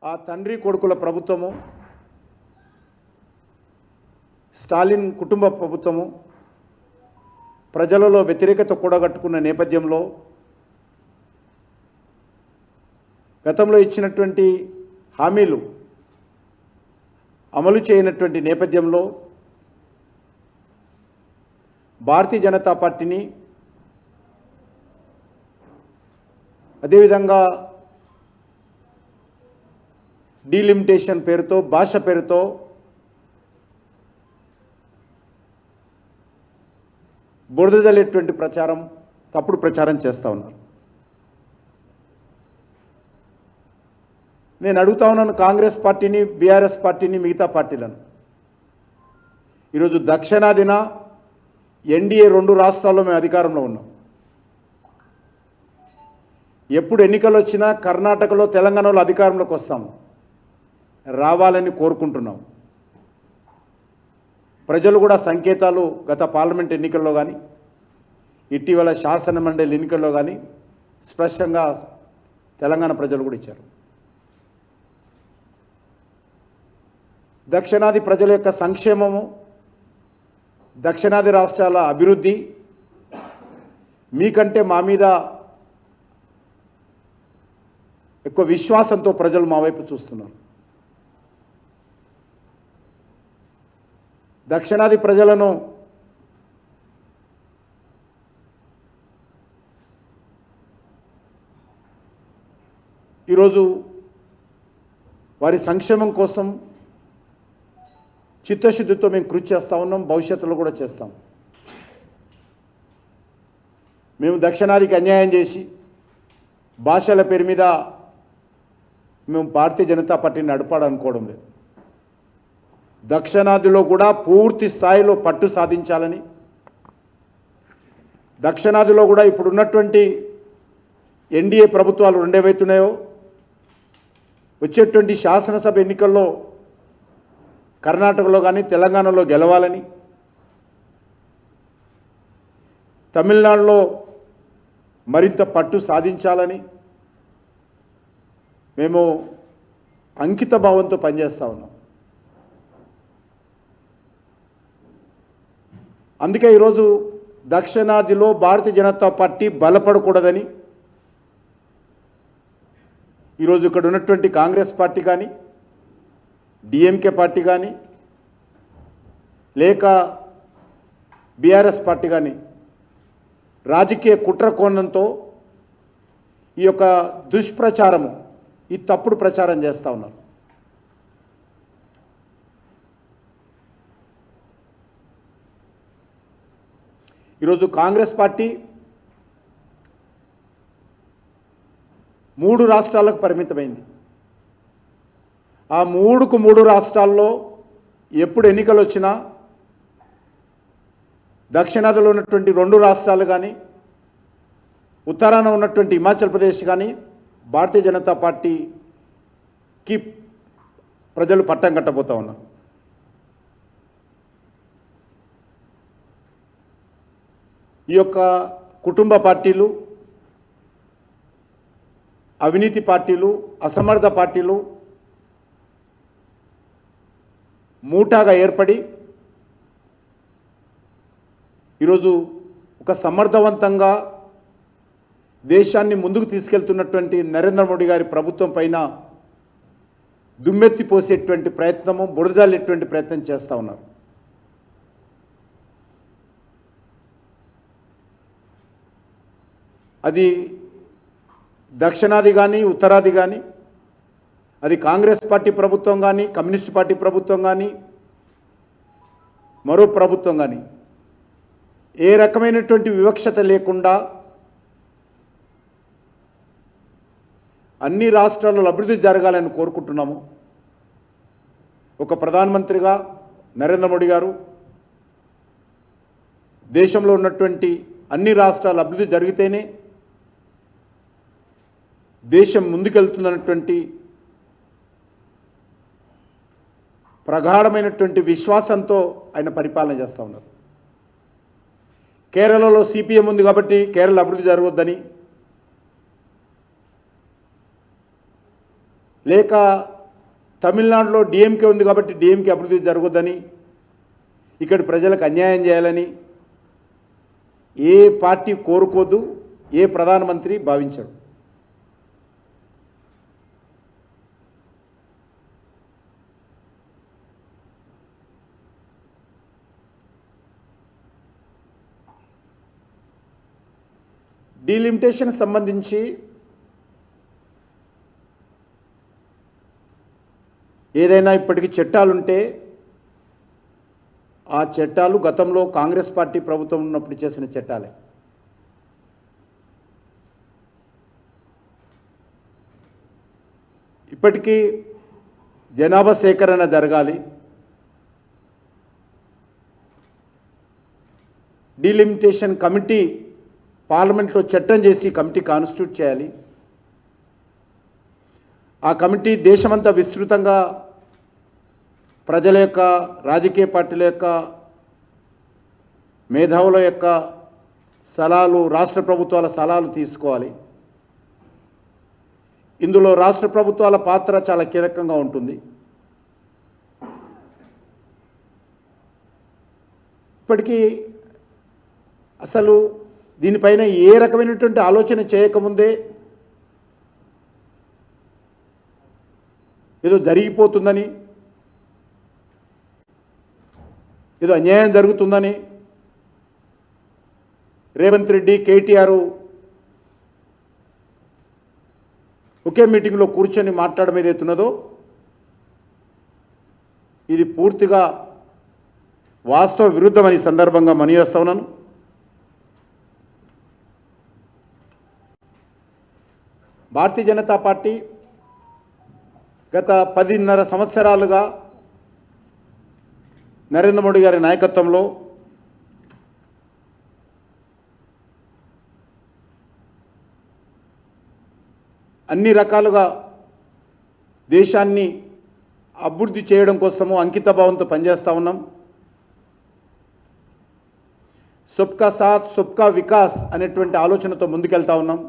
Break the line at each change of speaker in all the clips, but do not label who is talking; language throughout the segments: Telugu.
ఆ తండ్రి కొడుకుల ప్రభుత్వము, స్టాలిన్ కుటుంబ ప్రభుత్వము ప్రజలలో వ్యతిరేకత కూడగట్టుకున్న నేపథ్యంలో గతంలో ఇచ్చినటువంటి హామీలు అమలు చేయనటువంటి నేపథ్యంలో భారతీయ జనతా పార్టీని, అదేవిధంగా డీలిమిటేషన్ పేరుతో, భాష పేరుతో బురదజల్లేటువంటి ప్రచారం, తప్పుడు ప్రచారం చేస్తూ ఉన్నారు. నేను అడుగుతా ఉన్నాను కాంగ్రెస్ పార్టీని, బీఆర్ఎస్ పార్టీని, మిగతా పార్టీలను. ఈరోజు దక్షిణాదిన ఎన్డీఏ 2 రాష్ట్రాల్లో మేము అధికారంలో ఉన్నాం. ఎప్పుడు ఎన్నికలు వచ్చినా కర్ణాటకలో, తెలంగాణలో అధికారంలోకి వస్తాము, రావాలని కోరుకుంటున్నాం. ప్రజలు కూడా సంకేతాలు గత పార్లమెంట్ ఎన్నికల్లో కానీ, ఇటీవల శాసన మండలి ఎన్నికల్లో కానీ స్పష్టంగా తెలంగాణ ప్రజలు కూడా ఇచ్చారు. దక్షిణాది ప్రజల యొక్క సంక్షేమము, దక్షిణాది రాష్ట్రాల అభివృద్ధి మీకంటే మా మీద ఎక్కువ విశ్వాసంతో ప్రజలు మా వైపు చూస్తున్నారు. దక్షిణాది ప్రజలను ఈరోజు వారి సంక్షేమం కోసం చిత్తశుద్ధితో మేము కృషి చేస్తూ ఉన్నాం, భవిష్యత్తులో కూడా చేస్తాం. మేము దక్షిణాదికి అన్యాయం చేసి భాషల పేరు మీద మేము భారతీయ జనతా పార్టీని నడపాలనుకోవడం లేదు. దక్షిణాదిలో కూడా పూర్తి స్థాయిలో పట్టు సాధించాలని, దక్షిణాదిలో కూడా ఇప్పుడున్నటువంటి ఎన్డీఏ ప్రభుత్వాలు 2 ఏవైతున్నాయో వచ్చేటువంటి శాసనసభ ఎన్నికల్లో కర్ణాటకలో కానీ తెలంగాణలో గెలవాలని, తమిళనాడులో మరింత పట్టు సాధించాలని మేము అంకిత భావంతో పనిచేస్తూ ఉన్నాం. అందుకే ఈరోజు దక్షిణాదిలో భారతీయ జనతా పార్టీ బలపడకూడదని ఈరోజు ఇక్కడ ఉన్నటువంటి కాంగ్రెస్ పార్టీ కానీ, డిఎంకే పార్టీ కానీ, లేక బీఆర్ఎస్ పార్టీ కానీ రాజకీయ కుట్ర కోణంతో ఈ యొక్క దుష్ప్రచారము, ఈ తప్పుడు ప్రచారం చేస్తూ ఉన్నారు. ఈరోజు కాంగ్రెస్ పార్టీ 3 రాష్ట్రాలకు పరిమితమైంది. ఆ 3 రాష్ట్రాల్లో ఎప్పుడు ఎన్నికలు వచ్చినా దక్షిణాదిలో ఉన్నటువంటి 2 రాష్ట్రాలు కానీ, ఉత్తరాన ఉన్నటువంటి హిమాచల్ ప్రదేశ్ కానీ భారతీయ జనతా పార్టీకి ప్రజలు పట్టం కట్టబోతా ఉన్నారు. ఈ యొక్క కుటుంబ పార్టీలు, అవినీతి పార్టీలు, అసమర్థ పార్టీలు మూటాగా ఏర్పడి ఈరోజు ఒక సమర్థవంతంగా దేశాన్ని ముందుకు తీసుకెళ్తున్నటువంటి నరేంద్ర మోడీ గారి ప్రభుత్వం పైన దుమ్మెత్తి పోసేటువంటి ప్రయత్నము, బురదజల్లేటువంటి ప్రయత్నం చేస్తూ ఉన్నారు. అది దక్షిణాది కానీ, ఉత్తరాది కానీ, అది కాంగ్రెస్ పార్టీ ప్రభుత్వం కానీ, కమ్యూనిస్ట్ పార్టీ ప్రభుత్వం కానీ, మరో ప్రభుత్వం కానీ ఏ రకమైనటువంటి వివక్షత లేకుండా అన్ని రాష్ట్రాల్లో అభివృద్ధి జరగాలని కోరుకుంటున్నాము. ఒక ప్రధానమంత్రిగా నరేంద్ర మోడీ గారు దేశంలో ఉన్నటువంటి అన్ని రాష్ట్రాల అభివృద్ధి జరిగితేనే దేశం ముందుకెళ్తుందన్నటువంటి ప్రగాఢమైనటువంటి విశ్వాసంతో ఆయన పరిపాలన చేస్తూ ఉన్నారు. కేరళలో సిపిఎం ఉంది కాబట్టి కేరళ అభివృద్ధి జరగొద్దని, లేక తమిళనాడులో డిఎంకే ఉంది కాబట్టి డిఎంకే అభివృద్ధి జరగొద్దని, ఇక్కడి ప్రజలకు అన్యాయం చేయాలని ఏ పార్టీ కోరుకోదు, ఏ ప్రధానమంత్రి భావించడు. డీలిమిటేషన్ సంబంధించి ఏదైనా ఇప్పటికీ చట్టాలుంటే ఆ చట్టాలు గతంలో కాంగ్రెస్ పార్టీ ప్రభుత్వం ఉన్నప్పుడు చేసిన చట్టాలే. ఇప్పటికీ జనాభా సేకరణ జరగాలి, డీలిమిటేషన్ కమిటీ పార్లమెంట్లో చట్టం చేసి కమిటీ కాన్స్టిట్యూట్ చేయాలి. ఆ కమిటీ దేశమంతా విస్తృతంగా ప్రజల యొక్క, రాజకీయ పార్టీల యొక్క, మేధావుల యొక్క సలహాలు, రాష్ట్ర ప్రభుత్వాల సలహాలు తీసుకోవాలి. ఇందులో రాష్ట్ర ప్రభుత్వాల పాత్ర చాలా కీలకంగా ఉంటుంది. ఇప్పటికీ అసలు దీనిపైన ఏ రకమైనటువంటి ఆలోచన చేయకముందే ఏదో జరిగిపోతుందని, ఏదో అన్యాయం జరుగుతుందని రేవంత్ రెడ్డి, కేటీఆర్ ఒకే మీటింగ్లో కూర్చొని మాట్లాడడం ఏదైతున్నదో ఇది పూర్తిగా వాస్తవ విరుద్ధమని సందర్భంగా మనవి చేస్తా ఉన్నాను. భారతీయ జనతా పార్టీ గత 10.5 సంవత్సరాలుగా నరేంద్ర మోడీ గారి నాయకత్వంలో అన్ని రకాలుగా దేశాన్ని అభివృద్ధి చేయడం కోసము అంకితభావంతో పనిచేస్తూ ఉన్నాం. సబ్కా సాత్ సబ్కా వికాస్ అనేటువంటి ఆలోచనతో ముందుకెళ్తా ఉన్నాం.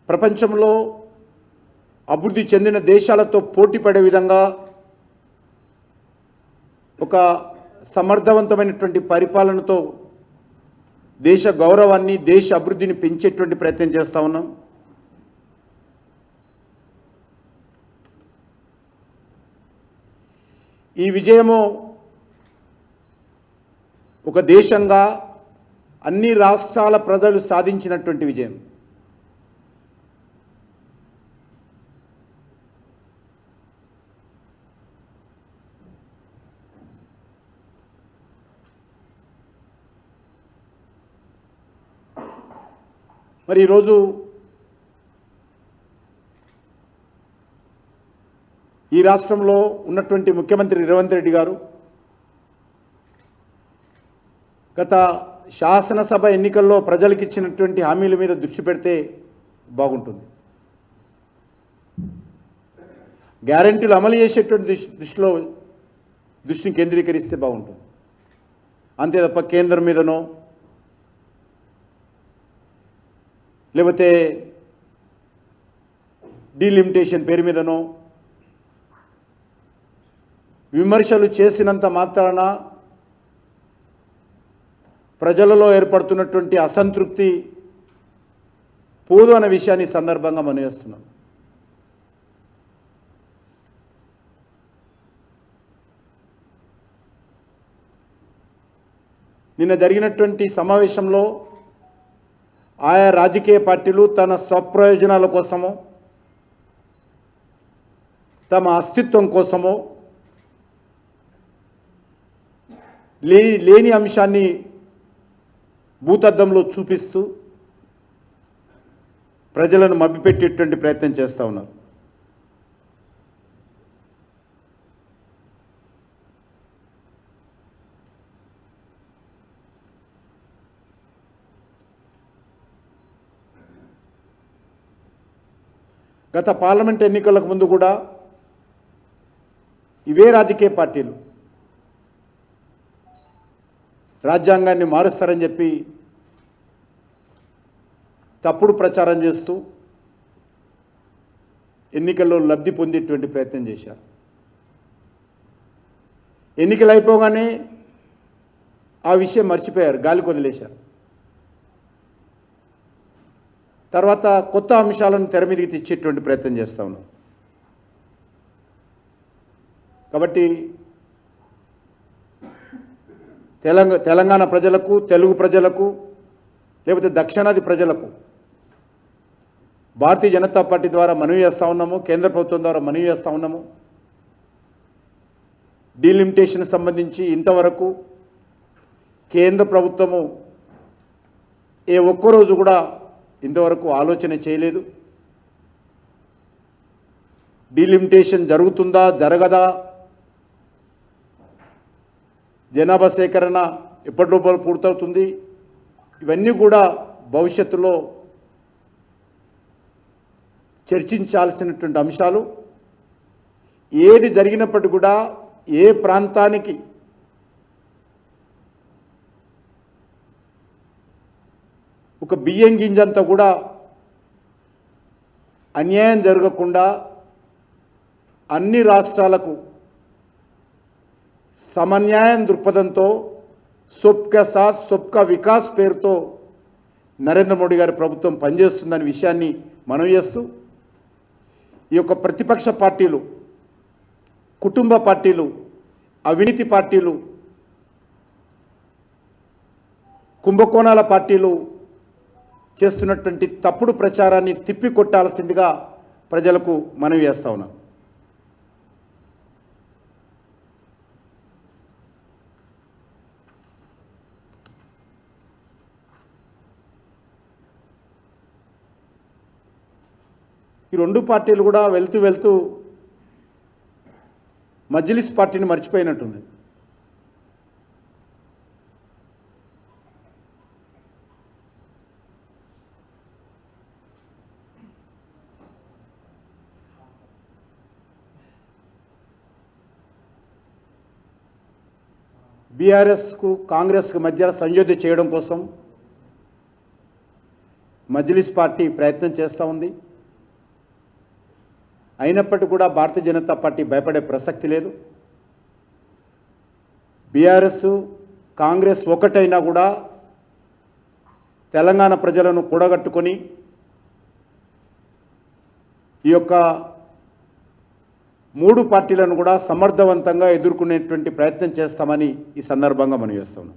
ప్రపంచంలో అభివృద్ధి చెందిన దేశాలతో పోటీ పడే విధంగా ఒక సమర్థవంతమైనటువంటి పరిపాలనతో దేశ గౌరవాన్ని, దేశ అభివృద్ధిని పెంచేటువంటి ప్రయత్నం చేస్తూ ఉన్నాం. ఈ విజయము ఒక దేశంగా అన్ని రాష్ట్రాల ప్రజలు సాధించినటువంటి విజయం. మరి ఈరోజు ఈ రాష్ట్రంలో ఉన్నటువంటి ముఖ్యమంత్రి రేవంత్ రెడ్డి గారు గత శాసనసభ ఎన్నికల్లో ప్రజలకు ఇచ్చినటువంటి హామీల మీద దృష్టి పెడితే బాగుంటుంది. గ్యారెంటీలు అమలు చేసేటువంటి దృష్టిని కేంద్రీకరిస్తే బాగుంటుంది. అంతే తప్ప కేంద్రం మీదనో లేకపోతే డీలిమిటేషన్ పేరు మీదనో విమర్శలు చేసినంత మాత్రాన ప్రజలలో ఏర్పడుతున్నటువంటి అసంతృప్తి పోదు అనే విషయాన్ని సందర్భంగా మనం చేస్తున్నాం. నిన్న జరిగినటువంటి సమావేశంలో ఆయా రాజకీయ పార్టీలు తన స్వప్రయోజనాల కోసమో, తమ అస్తిత్వం కోసమో లేని అంశాన్ని భూతద్దంలో చూపిస్తూ ప్రజలను మభ్యపెట్టేటువంటి ప్రయత్నం చేస్తూ ఉన్నారు. గత పార్లమెంట్ ఎన్నికలకు ముందు కూడా ఇవే రాజకీయ పార్టీలు రాజ్యాంగాన్ని మారుస్తారని చెప్పి తప్పుడు ప్రచారం చేస్తూ ఎన్నికల్లో లబ్ధి పొందేటువంటి ప్రయత్నం చేశారు. ఎన్నికలు అయిపోగానే ఆ విషయం మర్చిపోయారు, గాలికి వదిలేశారు. తర్వాత కొత్త అంశాలను తెర మీదకి తెచ్చేటువంటి ప్రయత్నం చేస్తూ ఉన్నాం. కాబట్టి తెలంగాణ ప్రజలకు, తెలుగు ప్రజలకు, లేకపోతే దక్షిణాది ప్రజలకు భారతీయ జనతా పార్టీ ద్వారా మనవి చేస్తూ ఉన్నాము, కేంద్ర ప్రభుత్వం ద్వారా మనవి చేస్తూ ఉన్నాము. డీలిమిటేషన్ సంబంధించి ఇంతవరకు కేంద్ర ప్రభుత్వము ఏ ఒక్కరోజు కూడా ఇంతవరకు ఆలోచన చేయలేదు. డీలిమిటేషన్ జరుగుతుందా, జరగదా, జనాభా సేకరణ ఎప్పటిలోపల పూర్తవుతుంది, ఇవన్నీ కూడా భవిష్యత్తులో చర్చించాల్సినటువంటి అంశాలు. ఏది జరిగినప్పటికీ కూడా ఏ ప్రాంతానికి ఒక బియ్యం గింజంతా కూడా అన్యాయం జరగకుండా అన్ని రాష్ట్రాలకు సమన్యాయం దృక్పథంతో సబ్కా సాత్ సబ్కా వికాస్ పేరుతో నరేంద్ర మోడీ గారి ప్రభుత్వం పనిచేస్తుందనే విషయాన్ని మనవి చేస్తూ, ఈ యొక్క ప్రతిపక్ష పార్టీలు, కుటుంబ పార్టీలు, అవినీతి పార్టీలు, కుంభకోణాల పార్టీలు చేస్తున్నటువంటి తప్పుడు ప్రచారాన్ని తిప్పికొట్టాల్సిందిగా ప్రజలకు మనవి చేస్తా ఉన్నాం. ఈ రెండు పార్టీలు కూడా వెళ్తూ వెళ్తూ మజ్లిస్ పార్టీని మర్చిపోయినట్టుంది. బీఆర్ఎస్కు కాంగ్రెస్కు మధ్య సంయోధ్య చేయడం కోసం మజ్లిస్ పార్టీ ప్రయత్నం చేస్తూ ఉంది. అయినప్పటికీ కూడా భారతీయ జనతా పార్టీ భయపడే ప్రసక్తి లేదు. బీఆర్ఎస్ కాంగ్రెస్ ఒకటైనా కూడా తెలంగాణ ప్రజలను కూడగట్టుకొని ఈ యొక్క మూడు పార్టీలను కూడా సమర్థవంతంగా ఎదుర్కొనేటువంటి ప్రయత్నం చేస్తామని ఈ సందర్భంగా మనం చేస్తున్నాం.